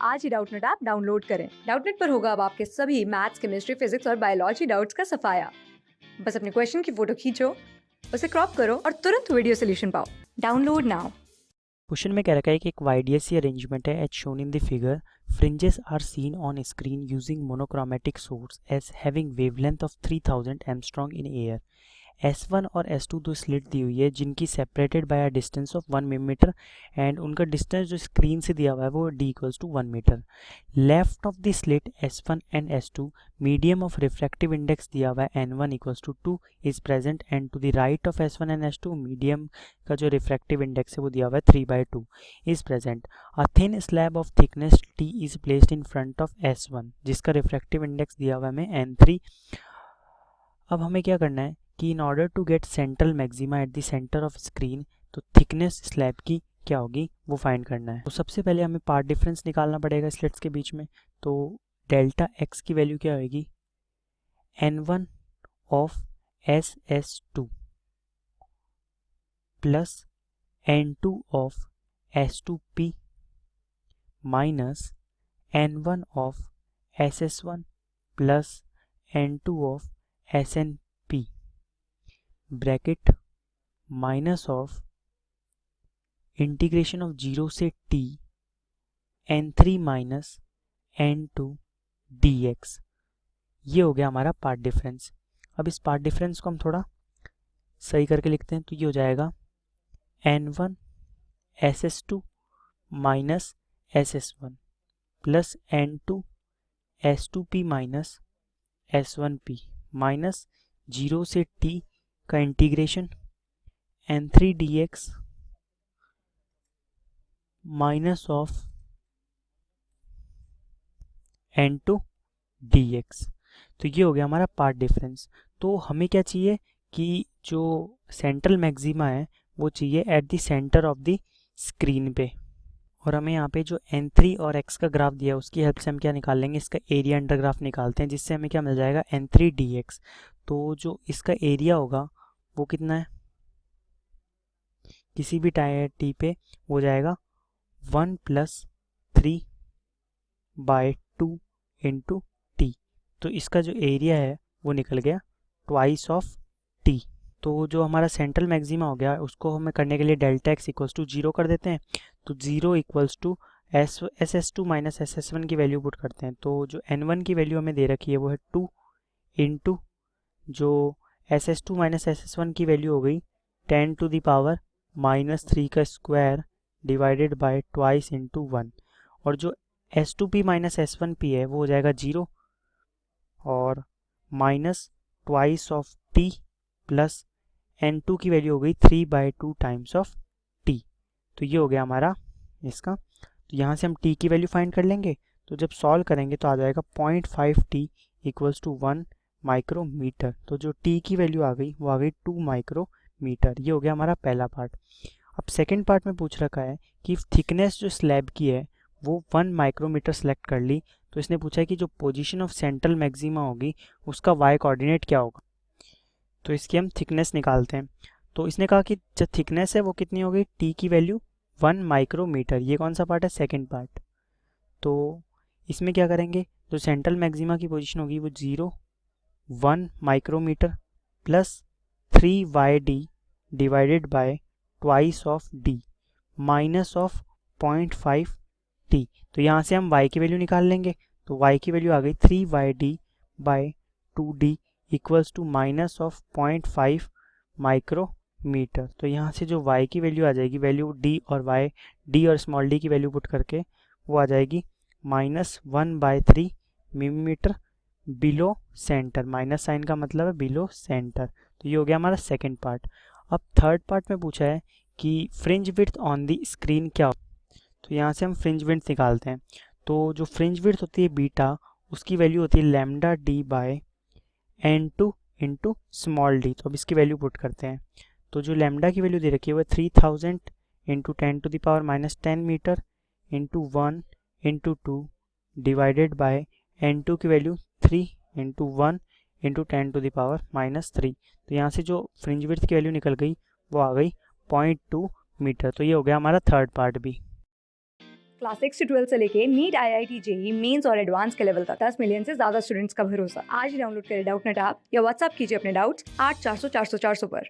आज ही Doubtnut app download करें। Doubtnut पर होगा अब आपके सभी मैथ्स, केमिस्ट्री, फिजिक्स और बायोलॉजी डाउट्स का सफाया। बस अपने क्वेश्चन की फोटो खींचो, उसे क्रॉप करो और तुरंत वीडियो सोल्यूशन पाओ। Download now. क्वेश्चन में कह रखा है कि एक YDSC अरेंजमेंट है as shown in the figure. Fringes are seen on screen using monochromatic source as having wavelength of 3000 Armstrong in air. S1 और S2 दो स्लिट दी हुई है जिनकी separated by a distance of 1 millimetre and उनका distance जो screen से दिया हुआ है वो D equals to 1 metre. Left of the slit S1 and S2 medium of refractive index दिया हुआ है N1 equals to 2 is present and to the right of S1 and S2 medium का जो रिफ्रैक्टिव इंडेक्स है वो दिया हुआ है 3/2 is present. A thin slab of thickness T is placed in front of S1 जिसका रिफ्रैक्टिव इंडेक्स दिया हुआ है हमें N3. अब हमें क्या करना है कि in order to get central maxima at the centre of screen तो थिकनेस स्लैब की क्या होगी वो फाइंड करना है. तो सबसे पहले हमें पार्ट डिफरेंस निकालना पड़ेगा स्लिट्स के बीच में. तो डेल्टा x की वैल्यू क्या होगी N1 of SS2 plus N2 of S2P minus N1 of SS1 plus N2 of SNP bracket minus of integration of 0 से t N3 minus N2 dx. ये हो गया हमारा पार्ट डिफरेंस. अब इस पार्ट डिफरेंस को हम थोड़ा सही करके लिखते हैं तो ये हो जाएगा N1 SS2 minus SS1 plus N2 S2P minus S1P minus 0 से t का integration N3 dx minus of N2 dx. तो ये हो गया हमारा पार्ट डिफरेंस. तो हमें क्या चाहिए कि जो सेंट्रल मैक्सिमा है वो चाहिए eight the centre of the screen पे. और हमें यहाँ पे जो N3 और x का ग्राफ दिया है उसकी हेल्प से हम क्या निकाल लेंगे, इसका एरिया अंडर ग्राफ निकालते हैं जिससे हमें क्या मिल जाएगा N3 dx. तो जो इसका एरिया होगा वो कितना है किसी भी टी पे हो जाएगा 1 + 3/2 इंटू टी. तो इसका जो एरिया है वो निकल गया ट्वाइस ऑफ टी. तो जो हमारा सेंट्रल मैक्सिमा हो गया उसको हमें करने के लिए डेल्टा x इक्वल्स टू 0 कर देते हैं. तो 0 equals to SS2 minus SS1 की वैल्यू पुट करते हैं. तो जो N1 की वैल्यू हमें दे रखी है वो है 2 इंटू जो SS2 माइनस SS1 की वैल्यू हो गई 10⁻³ का square divided by twice into 1. और जो S2P माइनस S1P है वो हो जाएगा 0 और minus twice of T plus N2 की वैल्यू हो गई 3/2 टाइम्स ऑफ T. तो ये हो गया हमारा इसका. तो यहाँ से हम T की वैल्यू फाइंड कर लेंगे. तो जब सॉल्व करेंगे तो आ जाएगा 0.5 T इक्वल्स टू 1 माइक्रोमीटर. तो जो T की वैल्यू आ गई वो आ गई 2 माइक्रोमीटर. ये हो गया हमारा पहला पार्ट. अब सेकंड पार्ट में पूछ रखा है कि थिकनेस जो स्लैब की है वो 1 माइक्रोमीटर सेलेक्ट कर ली. तो इसने पूछा है कि जो पोजीशन ऑफ सेंट्रल मैक्सिमा होगी उसका y कोऑर्डिनेट क्या होगा. तो इसकी हम थिकनेस निकालते हैं. तो इसने कहा कि जो थिकनेस है वो कितनी हो गई T की वैल्यू 1 माइक्रोमीटर. ये कौन सा पार्ट है सेकंड पार्ट. तो इसमें क्या करेंगे जो सेंट्रल मैक्सिमा की पोजीशन होगी वो 0 1 micrometre plus 3y_d divided by twice of d minus of 0.5 t. तो यहाँ से हम y की वैल्यू निकाल लेंगे. तो y की वैल्यू आ गई 3y_d by 2d equals to minus of 0.5 micrometre. तो यहाँ से जो y की वैल्यू आ जाएगी वैल्यू d और y d और स्मॉल d की वैल्यू पुट करके वो आ जाएगी -1/3 millimetre below centre. Minus sign का मतलब है बिलो सेंटर. तो ये हो गया हमारा सेकंड पार्ट. अब थर्ड पार्ट में पूछा है कि fringe width on the screen क्या हो. तो यहाँ से हम फ्रिंज विड्थ निकालते हैं. तो जो फ्रिंज विड्थ होती है बीटा उसकी वैल्यू होती है lambda d by N2 into small d. तो अब इसकी वैल्यू पुट करते हैं. तो जो लैम्डा की वैल्यू दे रखी है वो 3000 into 10⁻⁻10 metre into 1 into 2 divided by N2 की वैल्यू 3 इंटू 1 इंटू 10⁻⁻3. तो यहाँ से जो फ्रिंज विड्थ की वैल्यू निकल गई वो आ गई 0.2 मीटर. तो ये हो गया हमारा थर्ड पार्ट भी. क्लास 6 से 12 से लेके नीट, IIT, जेई मेंस और एडवांस के लेवल तक 10 मिलियन से ज्यादा स्टूडेंट्स का भरोसा। आज ही डाउनलोड करें डाउटनेट ऐप या व्हाट्सएप कीजिए अपने डाउट्स 8400 400 400 पर।